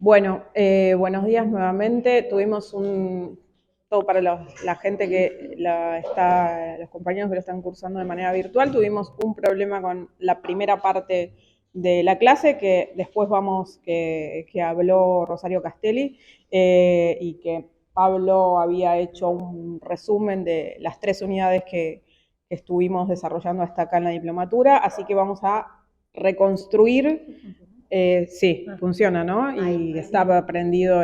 Bueno, buenos días nuevamente. Tuvimos todo para la gente que los compañeros que lo están cursando de manera virtual, tuvimos un problema con la primera parte de la clase que después que habló Rosario Castelli y que Pablo había hecho un resumen de las 3 unidades que estuvimos desarrollando hasta acá en la diplomatura, así que vamos a reconstruir. Sí, funciona, ¿no? Y está prendido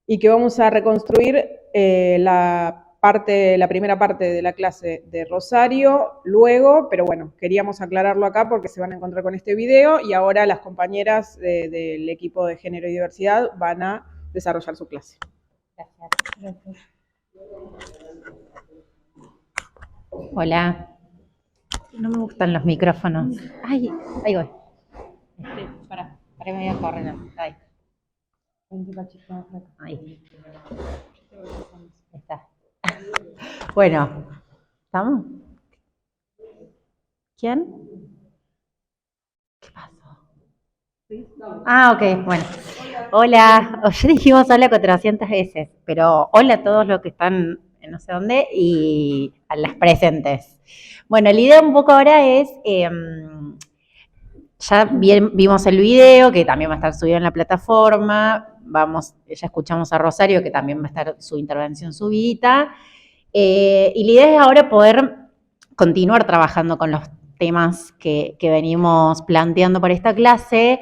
y que vamos a reconstruir la primera parte de la clase de Rosario luego, pero bueno, queríamos aclararlo acá porque se van a encontrar con este video y ahora las compañeras del equipo de género y diversidad van a desarrollar su clase. Gracias. Hola. No me gustan los micrófonos. Ay, ahí voy. Para me voy a correr. Ahí. Ahí. Está. Bueno, ¿estamos? ¿Quién? ¿Qué pasó? Ah, ok, bueno. Hola, ya dijimos hola 400 veces, pero hola a todos los que están en no sé dónde y a las presentes. Bueno, la idea un poco ahora es, ya vimos el video, que también va a estar subido en la plataforma, ya escuchamos a Rosario, que también va a estar su intervención subida, y la idea es ahora poder continuar trabajando con los temas que venimos planteando para esta clase.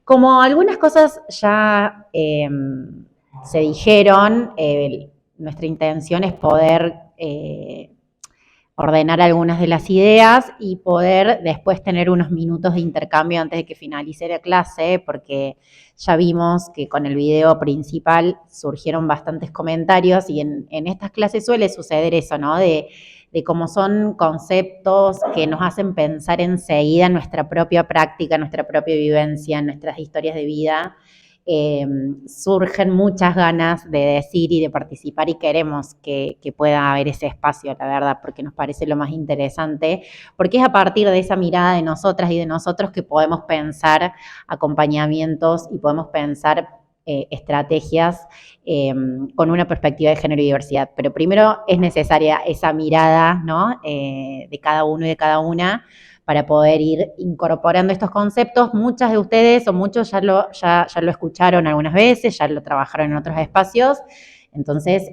Como algunas cosas ya se dijeron, nuestra intención es poder ordenar algunas de las ideas y poder después tener unos minutos de intercambio antes de que finalice la clase, porque ya vimos que con el video principal surgieron bastantes comentarios y en estas clases suele suceder eso, ¿no? De cómo son conceptos que nos hacen pensar enseguida en nuestra propia práctica, nuestra propia vivencia, en nuestras historias de vida. Surgen muchas ganas de decir y de participar y queremos que pueda haber ese espacio, la verdad, porque nos parece lo más interesante, porque es a partir de esa mirada de nosotras y de nosotros que podemos pensar acompañamientos y podemos pensar estrategias con una perspectiva de género y diversidad. Pero primero es necesaria esa mirada, ¿no? De cada uno y de cada una para poder ir incorporando estos conceptos. Muchas de ustedes o muchos ya lo escucharon algunas veces, ya lo trabajaron en otros espacios. Entonces,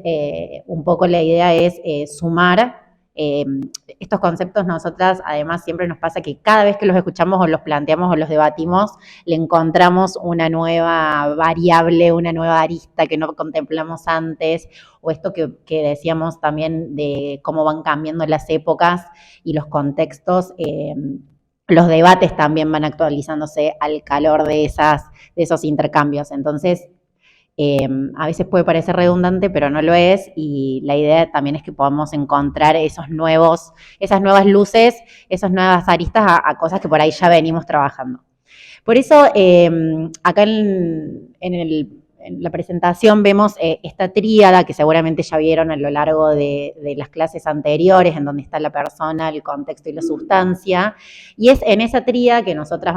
un poco la idea es sumar estos conceptos. Nosotras, además, siempre nos pasa que cada vez que los escuchamos o los planteamos o los debatimos, le encontramos una nueva variable, una nueva arista que no contemplamos antes, o esto que decíamos también de cómo van cambiando las épocas y los contextos. Los debates también van actualizándose al calor de esos intercambios. Entonces, a veces puede parecer redundante, pero no lo es, y la idea también es que podamos encontrar esas nuevas luces, esas nuevas aristas a cosas que por ahí ya venimos trabajando. Por eso, acá en la presentación vemos esta tríada que seguramente ya vieron a lo largo de las clases anteriores, en donde está la persona, el contexto y la sustancia, y es en esa tríada que nosotras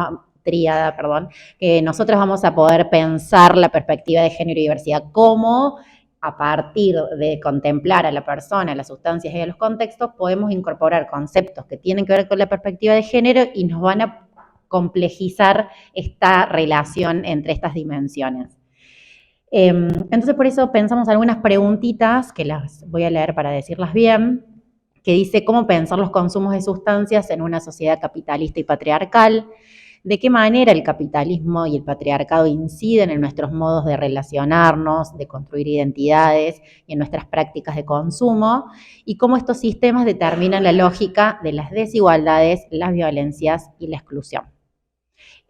vamos a poder pensar la perspectiva de género y diversidad, cómo a partir de contemplar a la persona, a las sustancias y a los contextos, podemos incorporar conceptos que tienen que ver con la perspectiva de género y nos van a complejizar esta relación entre estas dimensiones. Entonces, por eso pensamos algunas preguntitas, que las voy a leer para decirlas bien, que dice cómo pensar los consumos de sustancias en una sociedad capitalista y patriarcal, de qué manera el capitalismo y el patriarcado inciden en nuestros modos de relacionarnos, de construir identidades y en nuestras prácticas de consumo, y cómo estos sistemas determinan la lógica de las desigualdades, las violencias y la exclusión.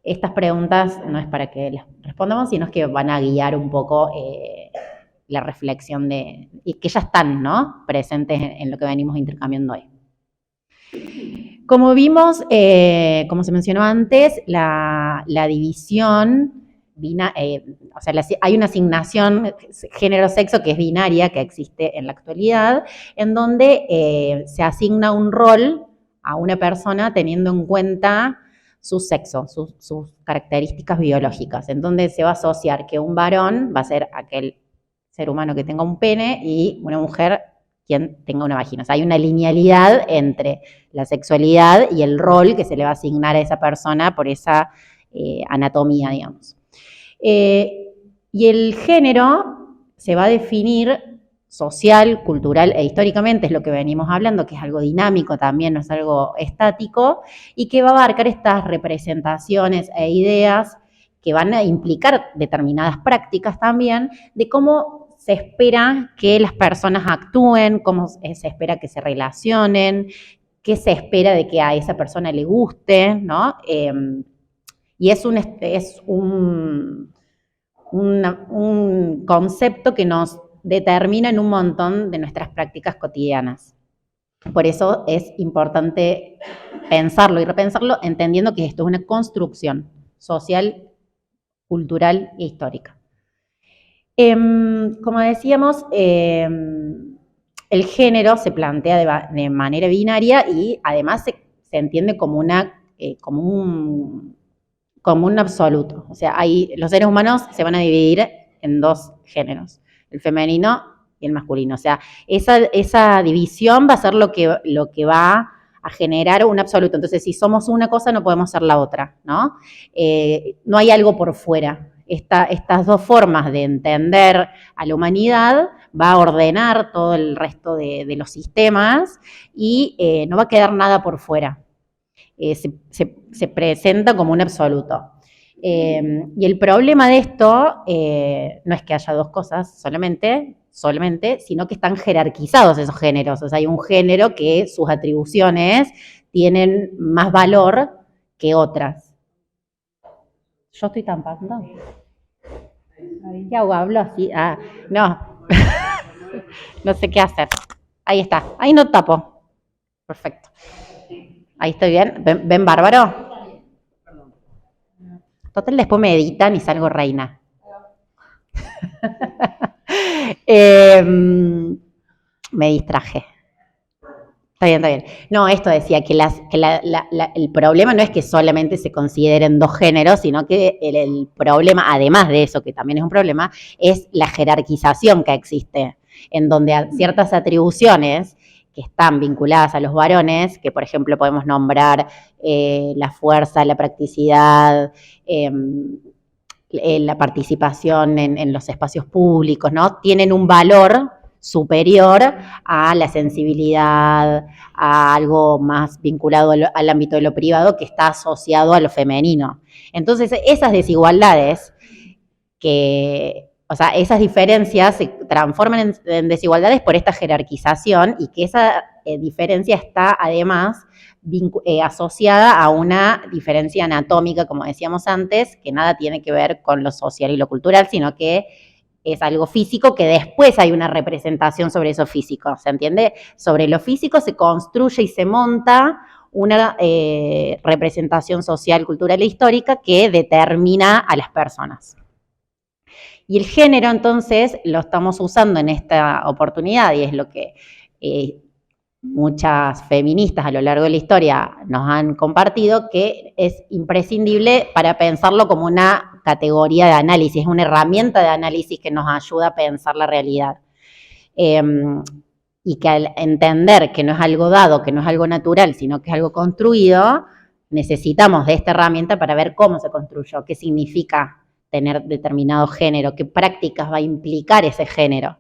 Estas preguntas no es para que las respondamos, sino que van a guiar un poco la reflexión y que ya están, ¿no?, presentes en lo que venimos intercambiando hoy. Como vimos, como se mencionó antes, la división, o sea, hay una asignación género-sexo que es binaria, que existe en la actualidad, en donde se asigna un rol a una persona teniendo en cuenta su sexo, sus características biológicas, en donde se va a asociar que un varón va a ser aquel ser humano que tenga un pene y una mujer quien tenga una vagina. O sea, hay una linealidad entre la sexualidad y el rol que se le va a asignar a esa persona por esa anatomía, digamos. Y el género se va a definir social, cultural e históricamente, es lo que venimos hablando, que es algo dinámico también, no es algo estático, y que va a abarcar estas representaciones e ideas que van a implicar determinadas prácticas también de cómo se espera que las personas actúen, cómo se espera que se relacionen, qué se espera de que a esa persona le guste, ¿no? Y es un concepto que nos determina en un montón de nuestras prácticas cotidianas. Por eso es importante pensarlo y repensarlo entendiendo que esto es una construcción social, cultural e histórica. Como decíamos, el género se plantea de manera binaria y además se entiende como un absoluto. O sea, los seres humanos se van a dividir en dos géneros, el femenino y el masculino. O sea, esa división va a ser lo que va a generar un absoluto. Entonces, si somos una cosa, no podemos ser la otra, ¿no? No hay algo por fuera. Estas dos formas de entender a la humanidad va a ordenar todo el resto de los sistemas y no va a quedar nada por fuera. Se presenta como un absoluto. Y el problema de esto no es que haya dos cosas solamente, sino que están jerarquizados esos géneros. O sea, hay un género que sus atribuciones tienen más valor que otras. Yo estoy tampando. ¿Qué hago? ¿Hablo así? Ah, no. No sé qué hacer. Ahí está. Ahí no tapo. Perfecto. Ahí estoy bien. ¿Ven bárbaro? Total, después me editan y salgo reina. Me distraje. Está bien, está bien. No, esto decía que el problema no es que solamente se consideren dos géneros, sino que el problema, además de eso, que también es un problema, es la jerarquización que existe, en donde ciertas atribuciones que están vinculadas a los varones, que por ejemplo podemos nombrar la fuerza, la practicidad, la participación en los espacios públicos, ¿no? Tienen un valor superior a la sensibilidad, a algo más vinculado al ámbito de lo privado que está asociado a lo femenino. Entonces, esas desigualdades esas diferencias se transforman en desigualdades por esta jerarquización y que esa diferencia está además asociada a una diferencia anatómica, como decíamos antes, que nada tiene que ver con lo social y lo cultural, sino que es algo físico que después hay una representación sobre eso físico, ¿se entiende? Sobre lo físico se construye y se monta una representación social, cultural e histórica que determina a las personas. Y el género, entonces, lo estamos usando en esta oportunidad y es lo que muchas feministas a lo largo de la historia nos han compartido, que es imprescindible para pensarlo como una categoría de análisis, una herramienta de análisis que nos ayuda a pensar la realidad. Y que al entender que no es algo dado, que no es algo natural, sino que es algo construido, necesitamos de esta herramienta para ver cómo se construyó, qué significa tener determinado género, qué prácticas va a implicar ese género.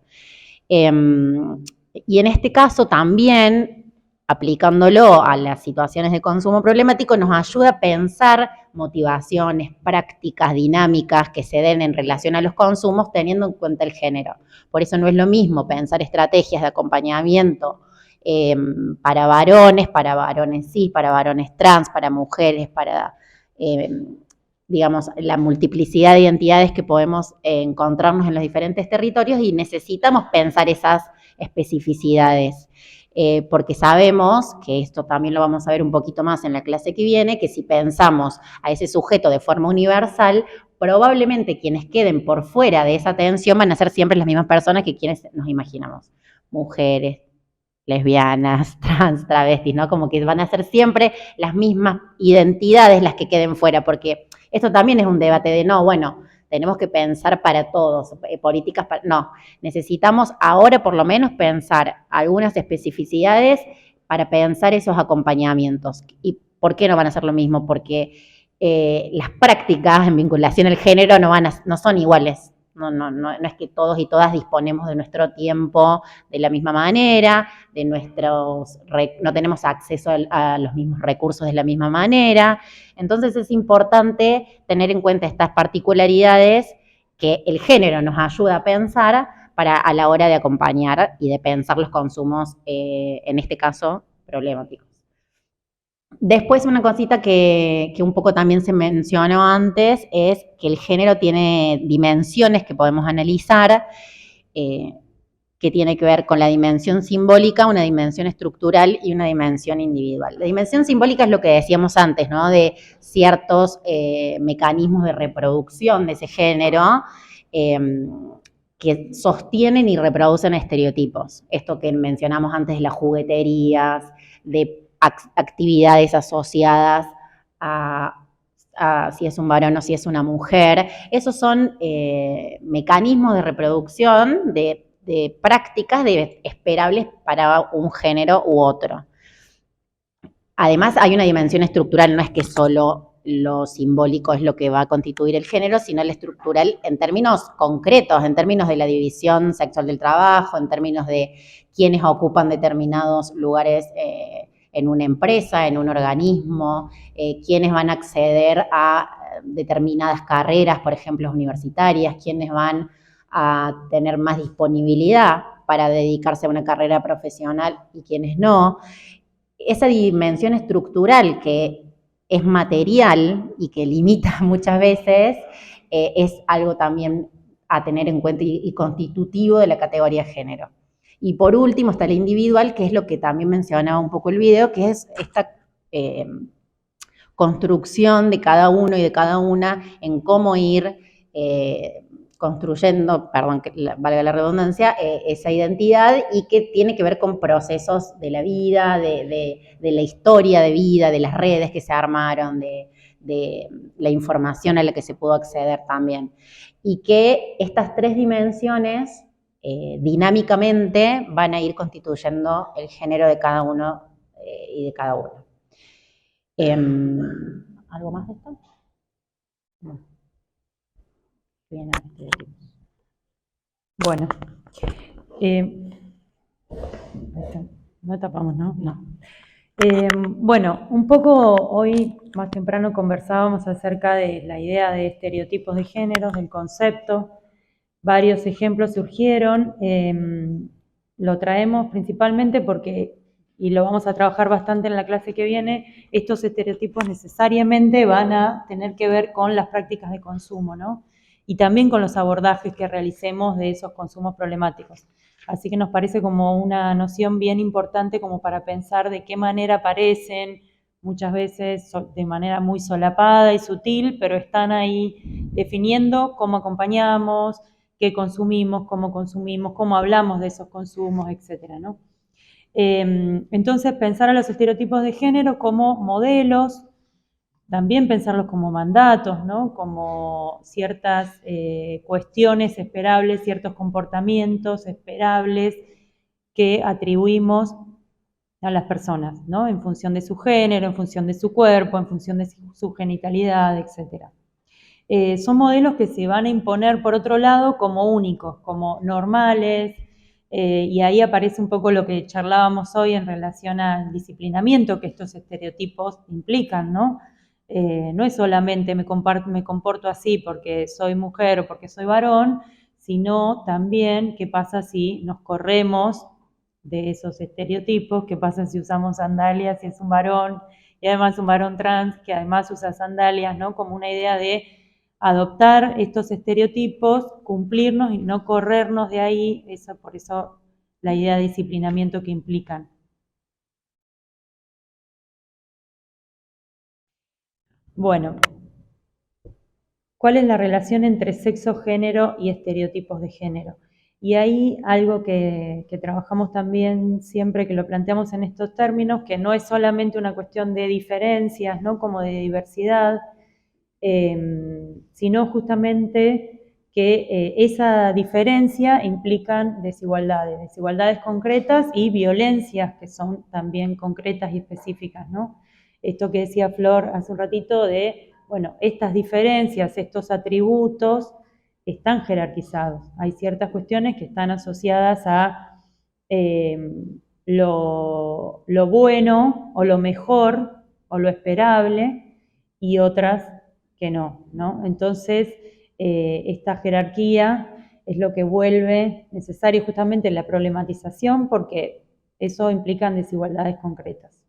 Y en este caso también, aplicándolo a las situaciones de consumo problemático, nos ayuda a pensar motivaciones, prácticas, dinámicas que se den en relación a los consumos teniendo en cuenta el género. Por eso no es lo mismo pensar estrategias de acompañamiento para varones cis, para varones trans, para mujeres, para digamos, la multiplicidad de identidades que podemos encontrarnos en los diferentes territorios y necesitamos pensar esas especificidades, porque sabemos, que esto también lo vamos a ver un poquito más en la clase que viene, que si pensamos a ese sujeto de forma universal, probablemente quienes queden por fuera de esa atención van a ser siempre las mismas personas que quienes nos imaginamos, mujeres, lesbianas, trans, travestis, ¿no? Como que van a ser siempre las mismas identidades las que queden fuera, porque esto también es un debate de, no, bueno, tenemos que pensar para todos, políticas para... No, necesitamos ahora por lo menos pensar algunas especificidades para pensar esos acompañamientos. ¿Y por qué no van a ser lo mismo? Porque las prácticas en vinculación al género no son iguales. No es que todos y todas disponemos de nuestro tiempo de la misma manera, no tenemos acceso a los mismos recursos de la misma manera. Entonces es importante tener en cuenta estas particularidades que el género nos ayuda a pensar a la hora de acompañar y de pensar los consumos, en este caso, problemáticos. Después una cosita que un poco también se mencionó antes es que el género tiene dimensiones que podemos analizar, que tiene que ver con la dimensión simbólica, una dimensión estructural y una dimensión individual. La dimensión simbólica es lo que decíamos antes, ¿no? De ciertos mecanismos de reproducción de ese género, que sostienen y reproducen estereotipos. Esto que mencionamos antes de las jugueterías, de actividades asociadas a si es un varón o si es una mujer. Esos son mecanismos de reproducción de prácticas esperables para un género u otro. Además, hay una dimensión estructural, no es que solo lo simbólico es lo que va a constituir el género, sino el estructural en términos concretos, en términos de la división sexual del trabajo, en términos de quiénes ocupan determinados lugares en una empresa, en un organismo, quiénes van a acceder a determinadas carreras, por ejemplo, universitarias, quiénes van a tener más disponibilidad para dedicarse a una carrera profesional y quiénes no. Esa dimensión estructural que es material y que limita muchas veces, es algo también a tener en cuenta y constitutivo de la categoría género. Y por último está la individual, que es lo que también mencionaba un poco el video, que es esta construcción de cada uno y de cada una en cómo ir construyendo, perdón, que valga la redundancia, esa identidad, y que tiene que ver con procesos de la vida, de la historia de vida, de las redes que se armaron, de la información a la que se pudo acceder también. Y que estas tres dimensiones dinámicamente van a ir constituyendo el género de cada uno y de cada uno. ¿Algo más de esto? No. Bien, bueno, no tapamos, ¿no? No. Bueno, un poco hoy más temprano conversábamos acerca de la idea de estereotipos de géneros, del concepto. Varios ejemplos surgieron. Lo traemos principalmente porque, y lo vamos a trabajar bastante en la clase que viene, estos estereotipos necesariamente van a tener que ver con las prácticas de consumo, ¿no? Y también con los abordajes que realicemos de esos consumos problemáticos. Así que nos parece como una noción bien importante como para pensar de qué manera aparecen, muchas veces de manera muy solapada y sutil, pero están ahí definiendo cómo acompañamos, qué consumimos, cómo hablamos de esos consumos, etcétera, ¿no? Entonces, pensar a los estereotipos de género como modelos, también pensarlos como mandatos, ¿no? Como ciertas cuestiones esperables, ciertos comportamientos esperables que atribuimos a las personas, ¿no? En función de su género, en función de su cuerpo, en función de su genitalidad, etcétera. Son modelos que se van a imponer, por otro lado, como únicos, como normales, y ahí aparece un poco lo que charlábamos hoy en relación al disciplinamiento que estos estereotipos implican, ¿no? No es solamente me comporto así porque soy mujer o porque soy varón, sino también qué pasa si nos corremos de esos estereotipos, qué pasa si usamos sandalias si es un varón, y además un varón trans que además usa sandalias, ¿no? Como una idea de adoptar estos estereotipos, cumplirnos y no corrernos de ahí, por eso la idea de disciplinamiento que implican. Bueno, ¿cuál es la relación entre sexo, género y estereotipos de género? Y ahí algo que trabajamos también siempre que lo planteamos en estos términos, que no es solamente una cuestión de diferencias, ¿no? Como de diversidad, sino justamente que esa diferencia implican desigualdades concretas y violencias que son también concretas y específicas, ¿no? Esto que decía Flor hace un ratito de, bueno, estas diferencias, estos atributos están jerarquizados. Hay ciertas cuestiones que están asociadas a lo bueno o lo mejor o lo esperable y otras que no, ¿no? Entonces, esta jerarquía es lo que vuelve necesario justamente la problematización porque eso implica desigualdades concretas.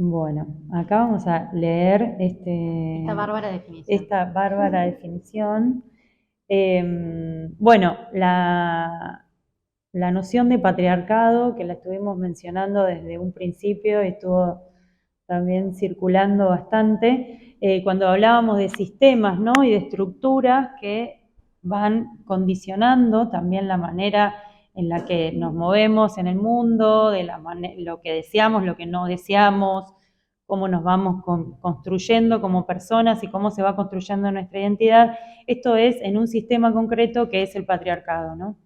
Bueno, acá vamos a leer Esta bárbara definición. esta bárbara definición. Bueno, la noción de patriarcado, que la estuvimos mencionando desde un principio, estuvo también circulando bastante, cuando hablábamos de sistemas, ¿no? Y de estructuras que van condicionando también la manera en la que nos movemos en el mundo, de lo que deseamos, lo que no deseamos, cómo nos vamos construyendo como personas y cómo se va construyendo nuestra identidad. Esto es en un sistema concreto que es el patriarcado, ¿no?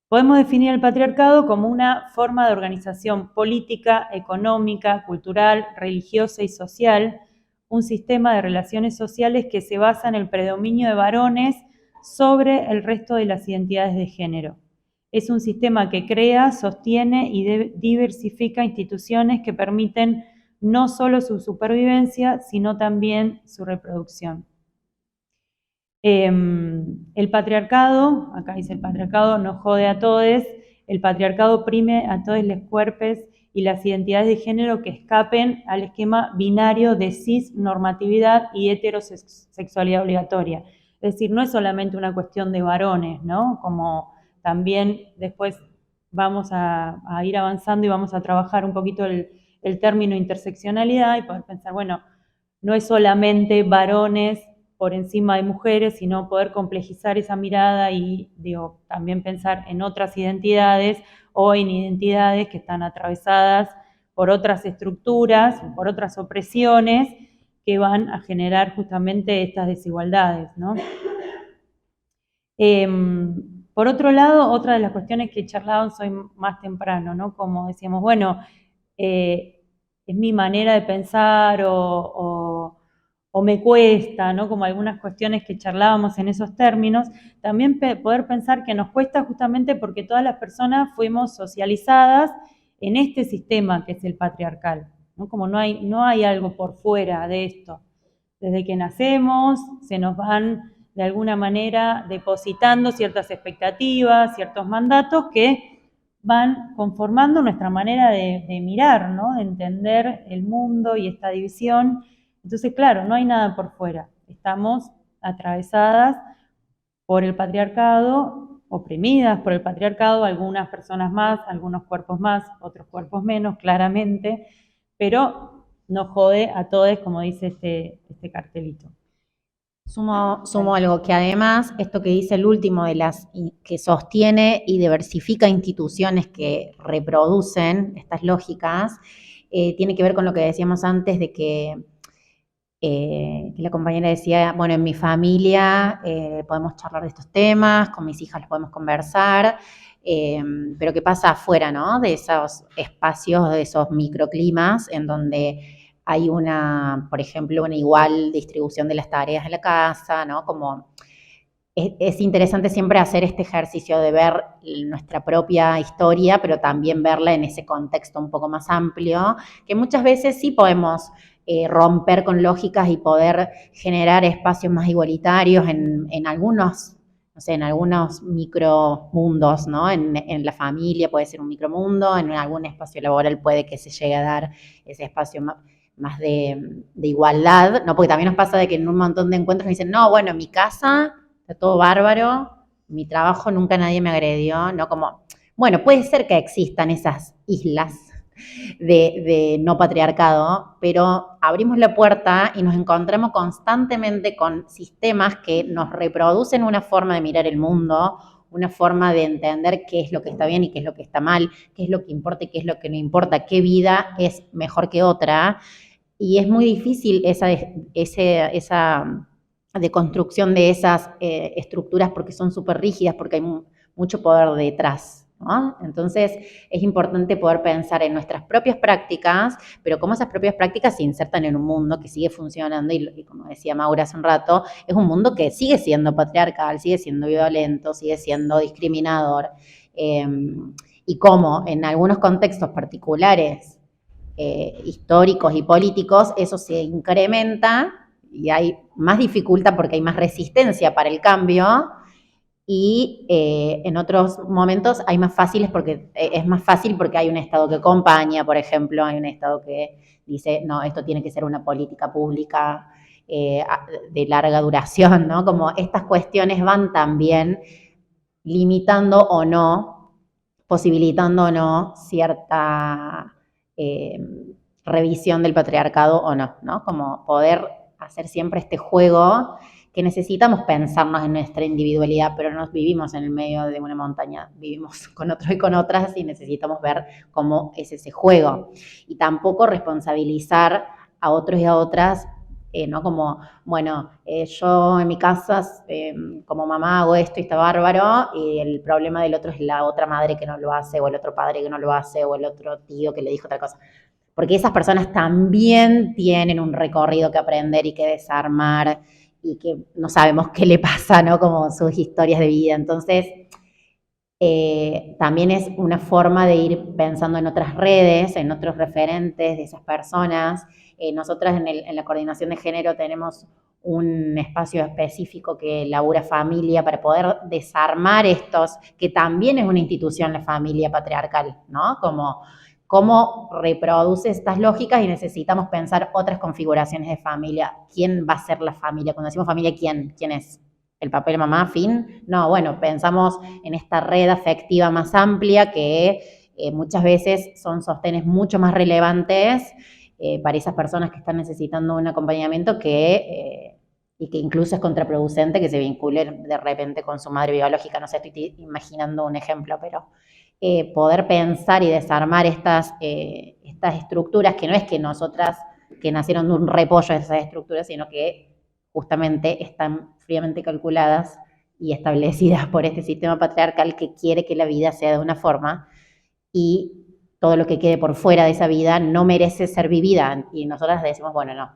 Podemos definir el patriarcado como una forma de organización política, económica, cultural, religiosa y social, un sistema de relaciones sociales que se basa en el predominio de varones sobre el resto de las identidades de género. Es un sistema que crea, sostiene y diversifica instituciones que permiten no solo su supervivencia, sino también su reproducción. El patriarcado, acá dice el patriarcado nos jode a todos, el patriarcado oprime a todos los cuerpos y las identidades de género que escapen al esquema binario de cisnormatividad y heterosexualidad obligatoria. Es decir, no es solamente una cuestión de varones, ¿no? Como también después vamos a ir avanzando y vamos a trabajar un poquito el término interseccionalidad y poder pensar, bueno, no es solamente varones por encima de mujeres, sino poder complejizar esa mirada y también pensar en otras identidades o en identidades que están atravesadas por otras estructuras, por otras opresiones que van a generar justamente estas desigualdades, ¿no? Por otro lado, otra de las cuestiones que charlaban hoy más temprano, ¿no? Como decíamos, bueno, es mi manera de pensar o me cuesta, ¿no? Como algunas cuestiones que charlábamos en esos términos, también poder pensar que nos cuesta justamente porque todas las personas fuimos socializadas en este sistema que es el patriarcal, ¿no? Como no hay algo por fuera de esto. Desde que nacemos se nos van de alguna manera depositando ciertas expectativas, ciertos mandatos que van conformando nuestra manera de mirar, ¿no? De entender el mundo y esta división. Entonces, claro, no hay nada por fuera. Estamos atravesadas por el patriarcado, oprimidas por el patriarcado, algunas personas más, algunos cuerpos más, otros cuerpos menos, claramente, pero nos jode a todos, como dice este cartelito. Sumo algo, que además, esto que dice el último de las que sostiene y diversifica instituciones que reproducen estas lógicas, tiene que ver con lo que decíamos antes de que la compañera decía, bueno, en mi familia podemos charlar de estos temas, con mis hijas los podemos conversar, pero ¿qué pasa afuera, no? De esos espacios, de esos microclimas en donde hay por ejemplo, una igual distribución de las tareas en la casa, ¿no? Como es interesante siempre hacer este ejercicio de ver nuestra propia historia, pero también verla en ese contexto un poco más amplio, que muchas veces sí podemos romper con lógicas y poder generar espacios más igualitarios en algunos, no sé, en algunos micromundos, ¿no? En la familia puede ser un micromundo, en algún espacio laboral puede que se llegue a dar ese espacio más de igualdad, ¿no? Porque también nos pasa de que en un montón de encuentros me dicen, no, bueno, en mi casa está todo bárbaro, mi trabajo nunca nadie me agredió, ¿no? Como, bueno, puede ser que existan esas islas de no patriarcado, pero abrimos la puerta y nos encontramos constantemente con sistemas que nos reproducen una forma de mirar el mundo, una forma de entender qué es lo que está bien y qué es lo que está mal, qué es lo que importa y qué es lo que no importa, qué vida es mejor que otra. Y es muy difícil esa deconstrucción de esas estructuras porque son súper rígidas, porque hay mucho poder detrás, ¿no? Entonces es importante poder pensar en nuestras propias prácticas, pero cómo esas propias prácticas se insertan en un mundo que sigue funcionando y como decía Maura hace un rato, es un mundo que sigue siendo patriarcal, sigue siendo violento, sigue siendo discriminador, y cómo en algunos contextos particulares históricos y políticos, eso se incrementa y hay más dificultad porque hay más resistencia para el cambio y en otros momentos hay más fáciles porque es más fácil porque hay un Estado que acompaña, por ejemplo, hay un Estado que dice, no, esto tiene que ser una política pública de larga duración, ¿no? Como estas cuestiones van también limitando o no, posibilitando o no cierta eh, revisión del patriarcado o no, ¿no? Como poder hacer siempre este juego que necesitamos pensarnos en nuestra individualidad, pero no vivimos en el medio de una montaña, vivimos con otros y con otras y necesitamos ver cómo es ese juego. Y tampoco responsabilizar a otros y a otras, ¿no? Como, bueno, yo en mi casa como mamá hago esto y está bárbaro y el problema del otro es la otra madre que no lo hace o el otro padre que no lo hace o el otro tío que le dijo otra cosa. Porque esas personas también tienen un recorrido que aprender y que desarmar y que no sabemos qué le pasa, ¿no? Como sus historias de vida. Entonces, también es una forma de ir pensando en otras redes, en otros referentes de esas personas. Nosotras en la coordinación de género tenemos un espacio específico que labura familia para poder desarmar estos, que también es una institución la familia patriarcal, ¿no? Como cómo reproduce estas lógicas y necesitamos pensar otras configuraciones de familia. ¿Quién va a ser la familia? Cuando decimos familia, ¿quién? ¿Quién es? ¿El papel mamá, fin? No, bueno, pensamos en esta red afectiva más amplia que muchas veces son sostenes mucho más relevantes para esas personas que están necesitando un acompañamiento y que incluso es contraproducente que se vincule de repente con su madre biológica. No sé, estoy imaginando un ejemplo, pero poder pensar y desarmar estas estructuras, que no es que nosotras, que nacieron de un repollo de esas estructuras, sino que justamente están fríamente calculadas y establecidas por este sistema patriarcal que quiere que la vida sea de una forma y todo lo que quede por fuera de esa vida no merece ser vivida. Y nosotras decimos, bueno, no,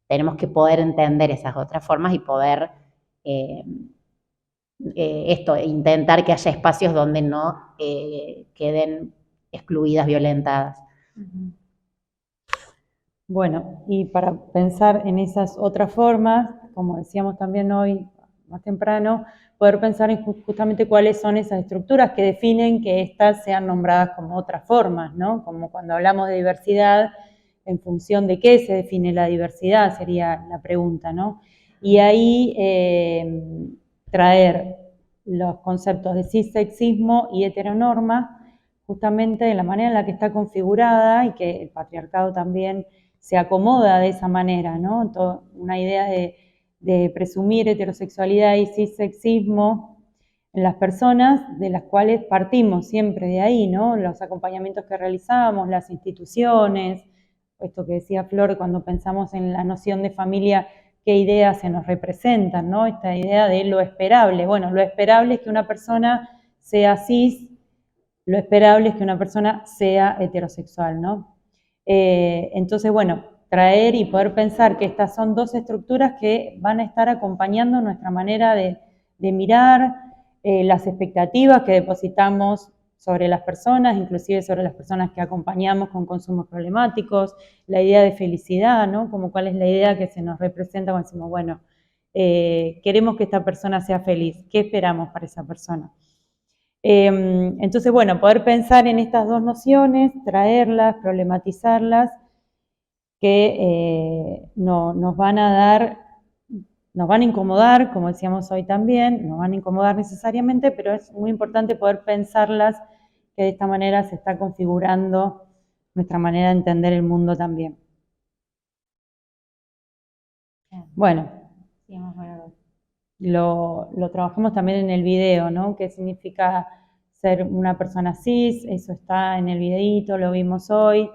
tenemos que poder entender esas otras formas y poder intentar que haya espacios donde no queden excluidas, violentadas. Bueno, y para pensar en esas otras formas, como decíamos también hoy más temprano, poder pensar en justamente cuáles son esas estructuras que definen que éstas sean nombradas como otras formas, ¿no? Como cuando hablamos de diversidad, en función de qué se define la diversidad, sería la pregunta, ¿no? Y ahí traer los conceptos de cissexismo y heteronorma, justamente de la manera en la que está configurada y que el patriarcado también se acomoda de esa manera, ¿no? Una idea de presumir heterosexualidad y cissexismo en las personas, de las cuales partimos siempre de ahí, ¿no? Los acompañamientos que realizamos, las instituciones, esto que decía Flor, cuando pensamos en la noción de familia, qué ideas se nos representan, ¿no? Esta idea de lo esperable. Bueno, lo esperable es que una persona sea cis, lo esperable es que una persona sea heterosexual, ¿no? Entonces, bueno, traer y poder pensar que estas son dos estructuras que van a estar acompañando nuestra manera de mirar, las expectativas que depositamos sobre las personas, inclusive sobre las personas que acompañamos con consumos problemáticos, la idea de felicidad, ¿no? Como cuál es la idea que se nos representa cuando decimos, bueno, queremos que esta persona sea feliz, ¿qué esperamos para esa persona? Entonces, bueno, poder pensar en estas dos nociones, traerlas, problematizarlas, que nos van a dar, nos van a incomodar, como decíamos hoy también, nos van a incomodar necesariamente, pero es muy importante poder pensarlas, que de esta manera se está configurando nuestra manera de entender el mundo también. Bueno, lo trabajamos también en el video, ¿no? ¿Qué significa ser una persona cis? Eso está en el videíto, lo vimos hoy.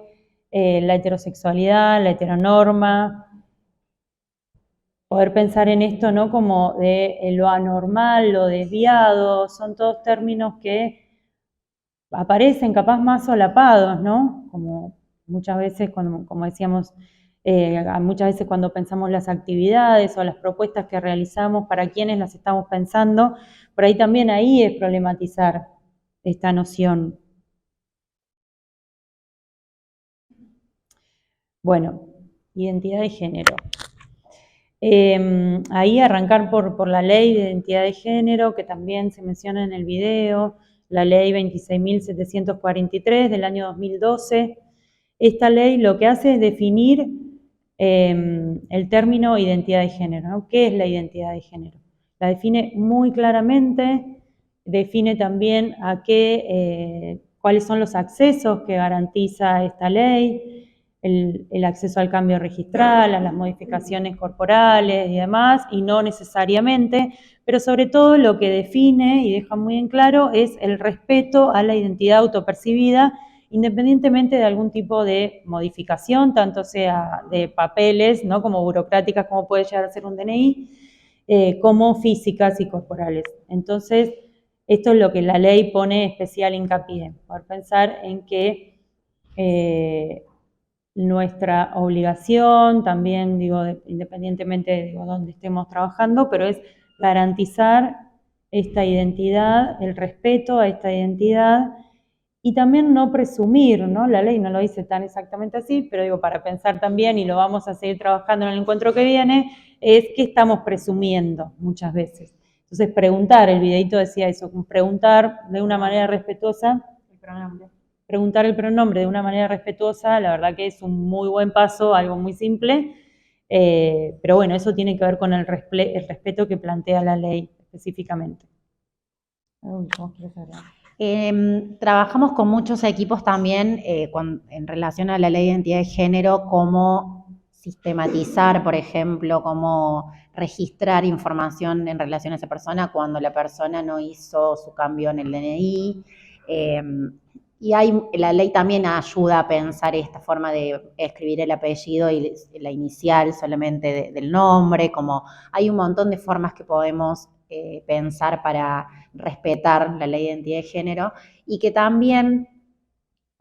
La heterosexualidad, la heteronorma. Poder pensar en esto, ¿no? Como de lo anormal, lo desviado, son todos términos que aparecen capaz más solapados, ¿no? Como muchas veces, como decíamos, muchas veces cuando pensamos las actividades o las propuestas que realizamos, para quienes las estamos pensando, por ahí también ahí es problematizar esta noción. Bueno, identidad de género. Ahí arrancar por la ley de identidad de género, que también se menciona en el video, la ley 26.743 del año 2012. Esta ley lo que hace es definir el término identidad de género, ¿no? ¿Qué es la identidad de género? La define muy claramente, define también cuáles son los accesos que garantiza esta ley, el acceso al cambio registral, a las modificaciones corporales y demás, y no necesariamente, pero sobre todo lo que define y deja muy en claro es el respeto a la identidad autopercibida, independientemente de algún tipo de modificación, tanto sea de papeles, ¿no? Como burocráticas, como puede llegar a ser un DNI, como físicas y corporales. Entonces, esto es lo que la ley pone especial hincapié, por pensar en que nuestra obligación, también digo, independientemente de dónde estemos trabajando, pero es garantizar esta identidad, el respeto a esta identidad y también no presumir, ¿no? La ley no lo dice tan exactamente así, pero digo, para pensar también, y lo vamos a seguir trabajando en el encuentro que viene, es que estamos presumiendo muchas veces. Entonces, preguntar, el videito decía eso, preguntar de una manera respetuosa, preguntar el pronombre de una manera respetuosa, la verdad que es un muy buen paso, algo muy simple, pero bueno, eso tiene que ver con el respeto que plantea la ley específicamente. Trabajamos con muchos equipos también en relación a la ley de identidad de género, cómo sistematizar, por ejemplo, cómo registrar información en relación a esa persona cuando la persona no hizo su cambio en el DNI. Y la ley también ayuda a pensar esta forma de escribir el apellido y la inicial solamente del nombre, como hay un montón de formas que podemos pensar para respetar la ley de identidad de género y que también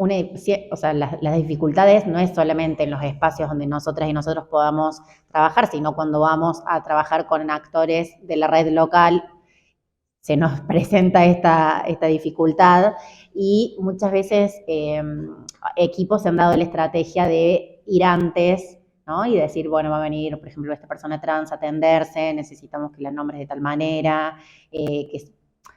las dificultades no es solamente en los espacios donde nosotras y nosotros podamos trabajar, sino cuando vamos a trabajar con actores de la red local, se nos presenta esta dificultad y muchas veces equipos se han dado la estrategia de ir antes, ¿no? Y decir, bueno, va a venir, por ejemplo, esta persona trans a atenderse, necesitamos que la nombres de tal manera,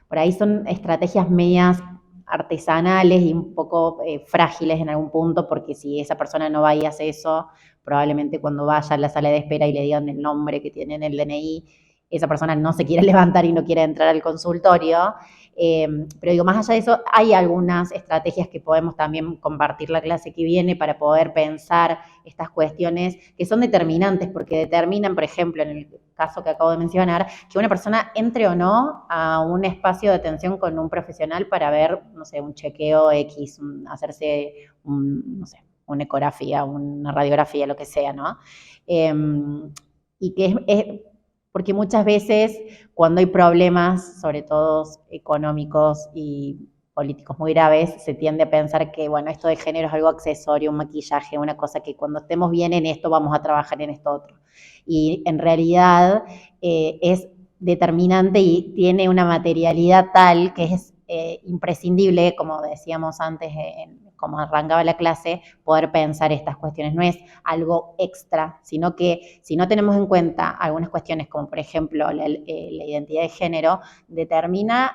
por ahí son estrategias medias artesanales y un poco frágiles en algún punto, porque si esa persona no va y hace eso, probablemente cuando vaya a la sala de espera y le digan el nombre que tiene en el DNI, esa persona no se quiere levantar y no quiere entrar al consultorio. Pero digo, más allá de eso, hay algunas estrategias que podemos también compartir la clase que viene para poder pensar estas cuestiones que son determinantes, porque determinan, por ejemplo, en el caso que acabo de mencionar, que una persona entre o no a un espacio de atención con un profesional para ver, no sé, un chequeo X, hacerse una ecografía, una radiografía, lo que sea, ¿no? Y que porque muchas veces cuando hay problemas, sobre todo económicos y políticos muy graves, se tiende a pensar que, bueno, esto de género es algo accesorio, un maquillaje, una cosa que cuando estemos bien en esto vamos a trabajar en esto otro. Y en realidad es determinante y tiene una materialidad tal que es imprescindible, como decíamos antes, como arrancaba la clase, poder pensar estas cuestiones. No es algo extra, sino que si no tenemos en cuenta algunas cuestiones, como por ejemplo la identidad de género, determina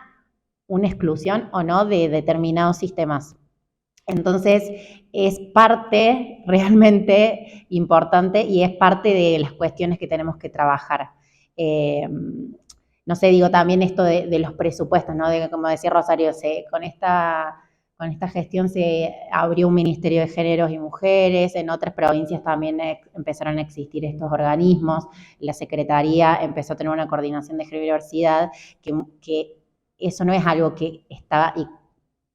una exclusión o no de determinados sistemas. Entonces, es parte realmente importante y es parte de las cuestiones que tenemos que trabajar. No sé, digo también esto de los presupuestos, ¿no? Como decía Rosario, con esta con esta gestión se abrió un Ministerio de Géneros y Mujeres, en otras provincias también empezaron a existir estos organismos, la Secretaría empezó a tener una coordinación de género y diversidad, que eso no es algo que está y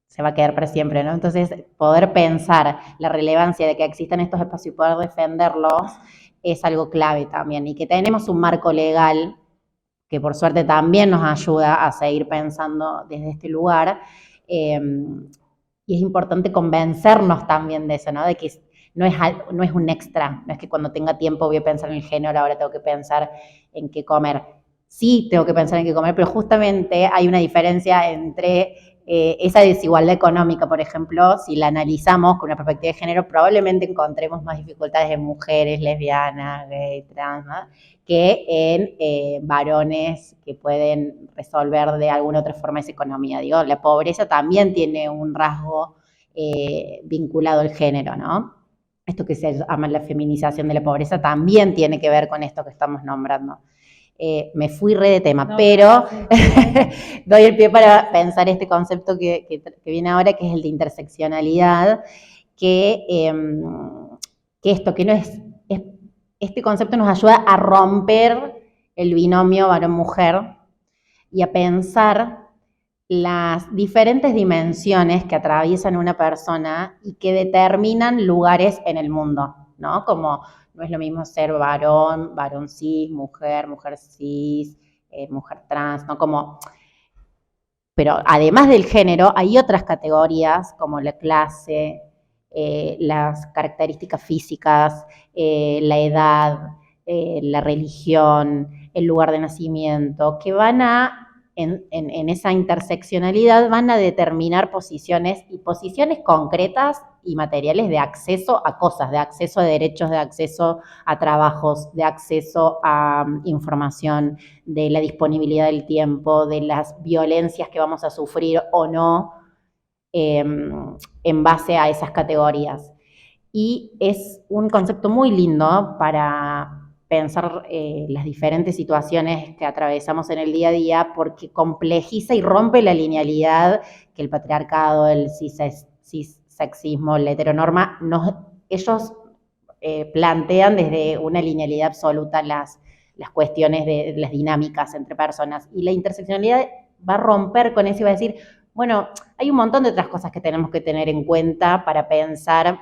se va a quedar para siempre, ¿no? Entonces, poder pensar la relevancia de que existan estos espacios y poder defenderlos es algo clave también, y que tenemos un marco legal que por suerte también nos ayuda a seguir pensando desde este lugar, y es importante convencernos también de eso, ¿no? De que no es un extra, no es que cuando tenga tiempo voy a pensar en el género, ahora tengo que pensar en qué comer. Sí tengo que pensar en qué comer, pero justamente hay una diferencia entre esa desigualdad económica, por ejemplo, si la analizamos con una perspectiva de género, probablemente encontremos más dificultades en mujeres, lesbianas, gay, trans, ¿no? Que en varones que pueden resolver de alguna otra forma esa economía. Digo, la pobreza también tiene un rasgo vinculado al género, ¿no? Esto que se llama la feminización de la pobreza también tiene que ver con esto que estamos nombrando. Me fui re de tema, no, pero doy el pie para pensar este concepto que viene ahora, que es el de interseccionalidad, que esto que no es, este concepto nos ayuda a romper el binomio varón-mujer y a pensar las diferentes dimensiones que atraviesan una persona y que determinan lugares en el mundo, ¿no? Como no es lo mismo ser varón, varón cis, mujer, mujer cis, mujer trans, ¿no? Como, pero además del género, hay otras categorías como la clase, las características físicas, la edad, la religión, el lugar de nacimiento, que van a, en esa interseccionalidad, van a determinar posiciones y posiciones concretas y materiales de acceso a cosas, de acceso a derechos, de acceso a trabajos, de acceso a información, de la disponibilidad del tiempo, de las violencias que vamos a sufrir o no, en base a esas categorías. Y es un concepto muy lindo para pensar las diferentes situaciones que atravesamos en el día a día, porque complejiza y rompe la linealidad que el patriarcado, el cissexismo, la heteronorma, ellos plantean desde una linealidad absoluta las cuestiones de las dinámicas entre personas. Y la interseccionalidad va a romper con eso y va a decir, bueno, hay un montón de otras cosas que tenemos que tener en cuenta para pensar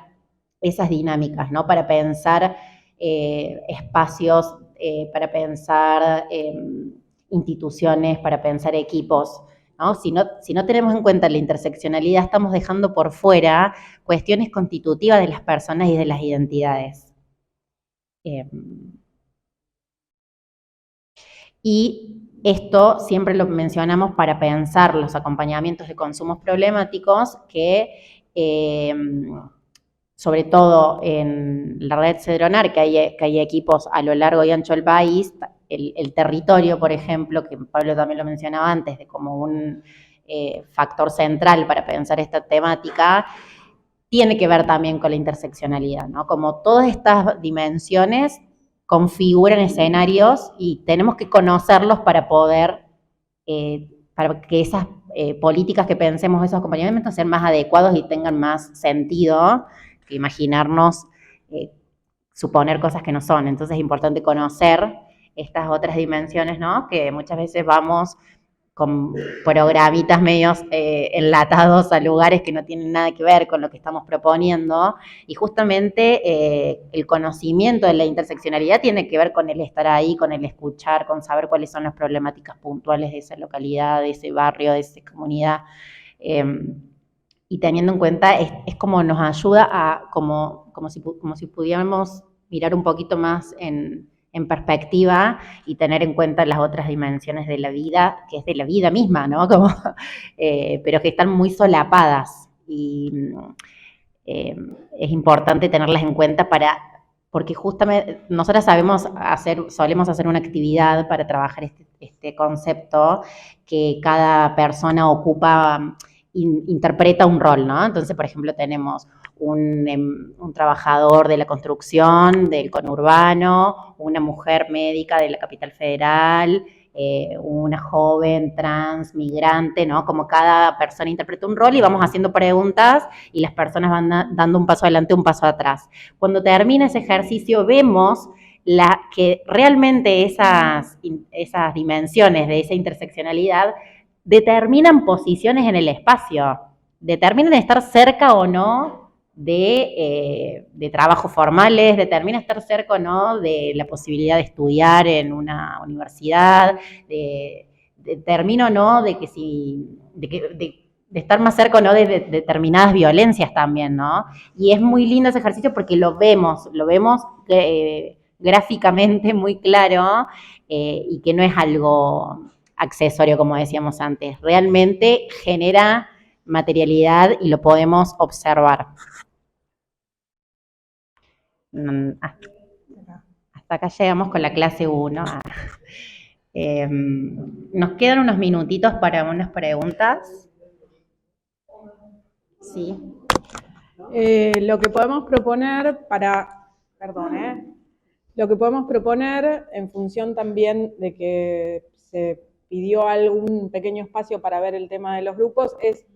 esas dinámicas, ¿no? Para pensar espacios, para pensar instituciones, para pensar equipos, ¿no? Si no tenemos en cuenta la interseccionalidad, estamos dejando por fuera cuestiones constitutivas de las personas y de las identidades. Y esto siempre lo mencionamos para pensar los acompañamientos de consumos problemáticos que, sobre todo en la red Cedronar, que hay equipos a lo largo y ancho del país, el territorio, por ejemplo, que Pablo también lo mencionaba antes, de como un factor central para pensar esta temática, tiene que ver también con la interseccionalidad, ¿no? Como todas estas dimensiones configuran escenarios y tenemos que conocerlos para poder, para que esas políticas que pensemos, esos acompañamientos, sean más adecuados y tengan más sentido que imaginarnos, suponer cosas que no son. Entonces es importante conocer estas otras dimensiones, ¿no? Que muchas veces vamos con programitas medios enlatados a lugares que no tienen nada que ver con lo que estamos proponiendo, y justamente el conocimiento de la interseccionalidad tiene que ver con el estar ahí, con el escuchar, con saber cuáles son las problemáticas puntuales de esa localidad, de ese barrio, de esa comunidad, y teniendo en cuenta, es como nos ayuda a, como si pudiéramos mirar un poquito más en perspectiva y tener en cuenta las otras dimensiones de la vida, que es de la vida misma, ¿no? Como, pero que están muy solapadas, y es importante tenerlas en cuenta porque justamente nosotras solemos hacer una actividad para trabajar este concepto, que cada persona ocupa, interpreta un rol, ¿no? Entonces, por ejemplo, tenemos un trabajador de la construcción, del conurbano, una mujer médica de la capital federal, una joven, trans, migrante, ¿no? Como cada persona interpreta un rol y vamos haciendo preguntas y las personas van dando un paso adelante, un paso atrás. Cuando termina ese ejercicio vemos que realmente esas dimensiones de esa interseccionalidad determinan posiciones en el espacio, determinan estar cerca o no de trabajos formales, determina estar cerca o no de la posibilidad de estudiar en una universidad, determina o no de que si, de estar más cerca o no de determinadas violencias también, ¿no? Y es muy lindo ese ejercicio porque lo vemos gráficamente muy claro y que no es algo accesorio, como decíamos antes, realmente genera materialidad y lo podemos observar. Hasta acá llegamos con la clase 1. Nos quedan unos minutitos para unas preguntas. Sí. Lo que podemos proponer lo que podemos proponer en función también de que se pidió algún pequeño espacio para ver el tema de los grupos es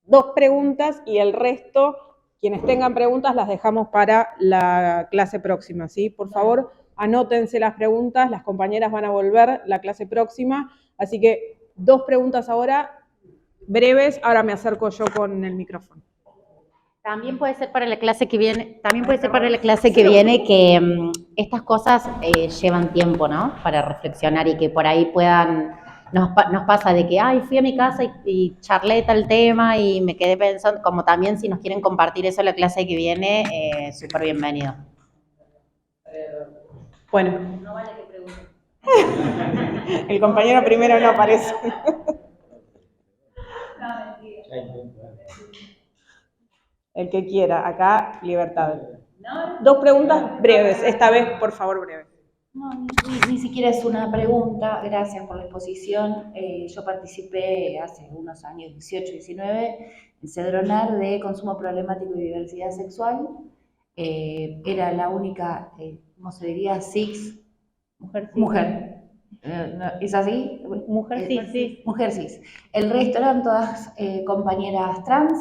2 preguntas y el resto, quienes tengan preguntas, las dejamos para la clase próxima, ¿sí? Por favor, anótense las preguntas, las compañeras van a volver la clase próxima, así que 2 preguntas ahora, breves, ahora me acerco yo con el micrófono. También puede ser para la clase que viene, que estas cosas llevan tiempo, ¿no? Para reflexionar y que por ahí nos pasa de que, ay, fui a mi casa y charlé tal tema y me quedé pensando, como también si nos quieren compartir eso la clase que viene, súper bienvenido. Bueno. No vale que pregunten. El compañero primero no aparece. El que quiera, acá libertad. 2 preguntas breves, esta vez por favor breves. No, ni siquiera es una pregunta, gracias por la exposición. Yo participé hace unos años, 18, 19, en Cedronar de consumo problemático y diversidad sexual. Era la única, ¿cómo se diría? Cis. Mujer. ¿Es así? Mujer cis. Mujer cis. El resto eran todas compañeras trans.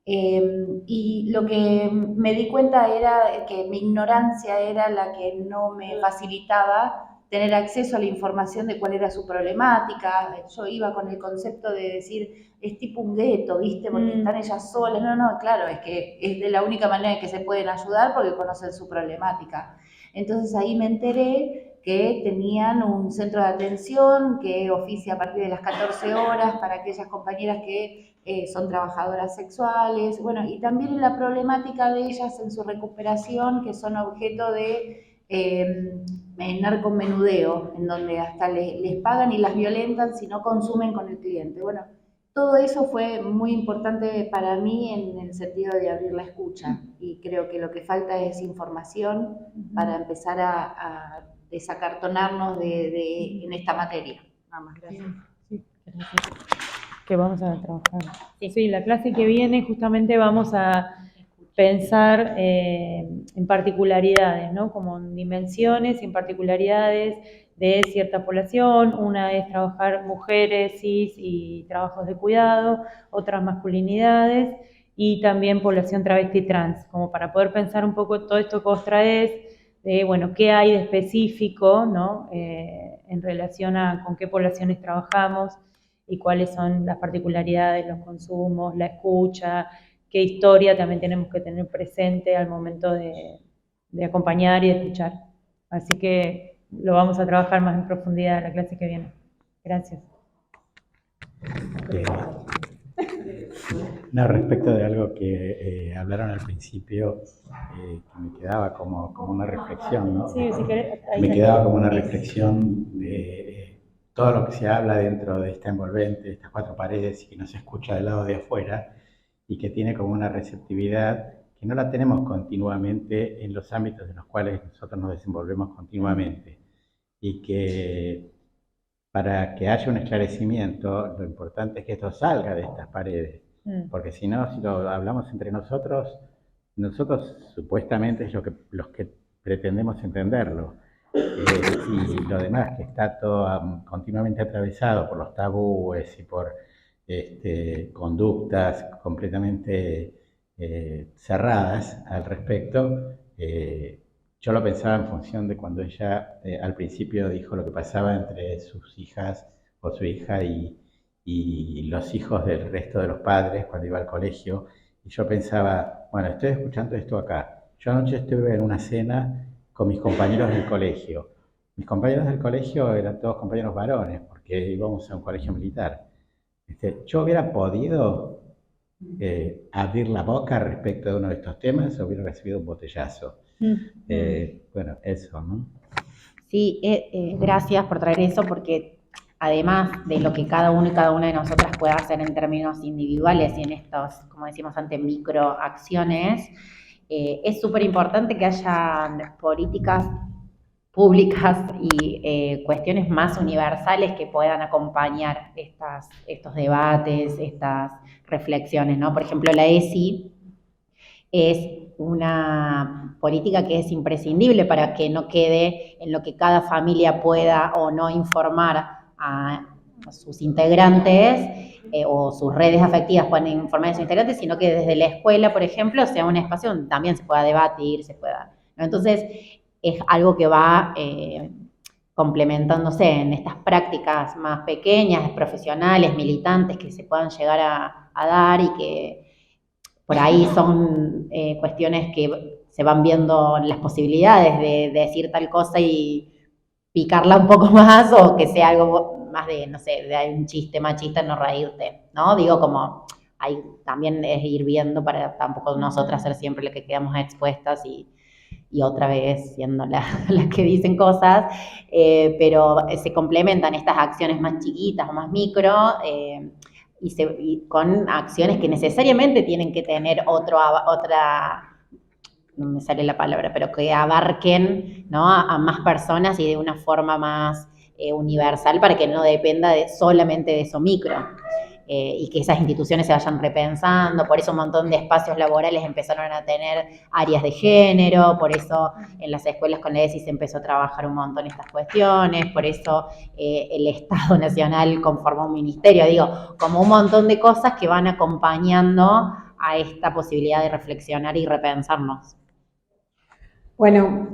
Y lo que me di cuenta era que mi ignorancia era la que no me facilitaba tener acceso a la información de cuál era su problemática. Yo iba con el concepto de decir, es tipo un gueto, ¿viste? Porque están ellas solas. No, claro, es que es de la única manera en que se pueden ayudar porque conocen su problemática. Entonces ahí me enteré que tenían un centro de atención que oficia a partir de las 14 horas para aquellas compañeras que son trabajadoras sexuales, bueno, y también la problemática de ellas en su recuperación, que son objeto de narcomenudeo, en donde hasta les pagan y las violentan si no consumen con el cliente. Bueno, todo eso fue muy importante para mí en el sentido de abrir la escucha, y creo que lo que falta es información para empezar a desacartonarnos en esta materia. Nada más, gracias. Sí, gracias. Que vamos a trabajar. Sí, la clase que viene justamente vamos a pensar en particularidades, ¿no? Como en dimensiones y en particularidades de cierta población. Una es trabajar mujeres, cis y trabajos de cuidado, otras masculinidades y también población travesti trans, como para poder pensar un poco todo esto que vos traes, de, bueno, qué hay de específico, ¿no? En relación a con qué poblaciones trabajamos y cuáles son las particularidades, los consumos, la escucha, qué historia también tenemos que tener presente al momento de acompañar y de escuchar. Así que lo vamos a trabajar más en profundidad en la clase que viene. Gracias. No, respecto de algo que hablaron al principio, que me quedaba como una reflexión, ¿no? Sí, si querés, me quedaba como una reflexión de todo lo que se habla dentro de esta envolvente, de estas 4 paredes, y que no se escucha del lado de afuera, y que tiene como una receptividad que no la tenemos continuamente en los ámbitos en los cuales nosotros nos desenvolvemos continuamente, y que para que haya un esclarecimiento, lo importante es que esto salga de estas paredes, porque si no, si lo hablamos entre nosotros supuestamente es los que pretendemos entenderlo, y lo demás, que está todo continuamente atravesado por los tabúes y por conductas completamente cerradas al respecto. Yo lo pensaba en función de cuando ella al principio dijo lo que pasaba entre sus hijas o su hija y los hijos del resto de los padres cuando iba al colegio. Y yo pensaba, bueno, estoy escuchando esto acá. Yo anoche estuve en una cena con mis compañeros del colegio. Mis compañeros del colegio eran todos compañeros varones, porque íbamos a un colegio militar. Yo hubiera podido abrir la boca respecto de uno de estos temas, o hubiera recibido un botellazo. Bueno, eso, ¿no? Sí, gracias por traer eso, porque además de lo que cada uno y cada una de nosotras pueda hacer en términos individuales y en estos, como decimos antes, microacciones, es súper importante que haya políticas públicas y cuestiones más universales que puedan acompañar estos debates, estas reflexiones, ¿no? Por ejemplo, la ESI es una política que es imprescindible para que no quede en lo que cada familia pueda o no informar a sus integrantes o sus redes afectivas puedan informar a sus integrantes, sino que desde la escuela, por ejemplo, sea un espacio donde también se pueda debatir, ¿no? Entonces, es algo que va complementándose en estas prácticas más pequeñas, profesionales, militantes, que se puedan llegar a dar y que por ahí son cuestiones que se van viendo las posibilidades de decir tal cosa y picarla un poco más, o que sea algo más de, no sé, de un chiste machista, no reírte, ¿no? Digo, como ahí también es ir viendo para tampoco nosotras ser siempre las que quedamos expuestas y otra vez siendo las que dicen cosas, pero se complementan estas acciones más chiquitas o más micro, y con acciones que necesariamente tienen que tener otra, no me sale la palabra, pero que abarquen, ¿no? a más personas y de una forma más universal, para que no dependa solamente de eso micro. Y que esas instituciones se vayan repensando. Por eso un montón de espacios laborales empezaron a tener áreas de género, por eso en las escuelas con la ESI se empezó a trabajar un montón estas cuestiones, por eso el Estado Nacional conformó un ministerio, digo, como un montón de cosas que van acompañando a esta posibilidad de reflexionar y repensarnos. Bueno,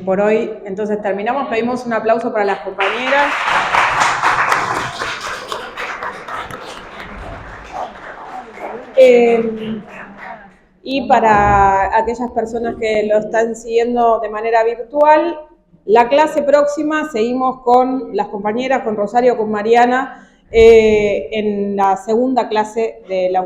por hoy entonces terminamos, pedimos un aplauso para las compañeras. Y para aquellas personas que lo están siguiendo de manera virtual, la clase próxima seguimos con las compañeras, con Rosario, con Mariana, en la segunda clase de la